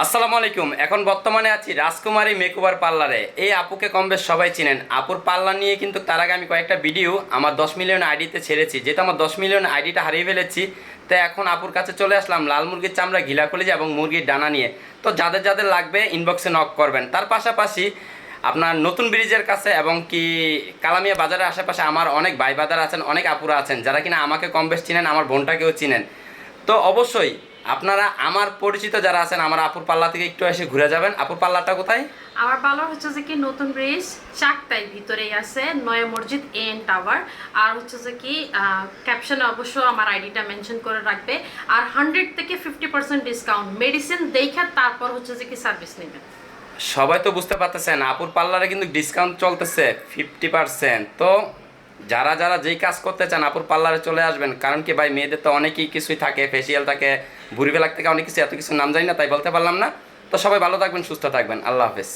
আসসালামু আলাইকুম। এখন বর্তমানে আছি রাজকুমারী মেকওভার পার্লারে। এই আপুকে কম বেশ সবাই চিনেন। আপুর পার্লার নিয়ে কিন্তু তার আগে আমি কয়েকটা ভিডিও আমার 10 মিলিয়ন আইডিতে ছেড়েছি, যেহেতু আমার 10 মিলিয়ন আইডিটা হারিয়ে ফেলেছি। তাই এখন আপুর কাছে চলে আসলাম লাল মুরগির চামড়া, ঘিলা কলিজা এবং মুরগির ডানা নিয়ে। তো যাদের যাদের লাগবে ইনবক্সে নক করবেন। তার পাশাপাশি আপনার নতুন ব্রিজের কাছে এবং কি কালামিয়া বাজারের আশেপাশে আমার অনেক ভাই বাজার আছেন, অনেক আপুরা আছেন যারা কিনা আমাকে কম বেশ চিনেন, আমার বোনটাকেও চিনেন। তো অবশ্যই আপনারা আমার পরিচিত যারা আছেন আমার আপুর পাল্লা থেকে একটু এসে ঘুরে যাবেন। আপুর পাল্লাটা কোথায়? আমার পার্লার হচ্ছে যে কি নতুন ব্রিজ চাকতাই ভিতরেই আছে, নয়া মসজিদ এন টাওয়ার। আর হচ্ছে যে কি ক্যাপশনে অবশ্য আমার আইডিটা মেনশন করে রাখবে। আর 100 থেকে 50% ডিসকাউন্ট, মেডিসিন দেখে তারপর হচ্ছে যে কি সার্ভিস নেবেন। সবাই তো বুঝতে পারতেছেন আপুর পার্লারে কিন্তু ডিসকাউন্ট চলতেছে 50%। তো যারা যারা যেই কাজ করতে চান আপুর পার্লারে চলে আসবেন। কারণ কি ভাই, মেয়েদের তো অনেকই কিছুই থাকে, ফেসিয়াল থাকে, ভুড়ি ফেলাক থেকে অনেক কিছু, এত কিছু নাম জানি না তাই বলতে পারলাম না। তো সবাই ভালো থাকবেন, সুস্থ থাকবেন, আল্লাহ হাফেজ।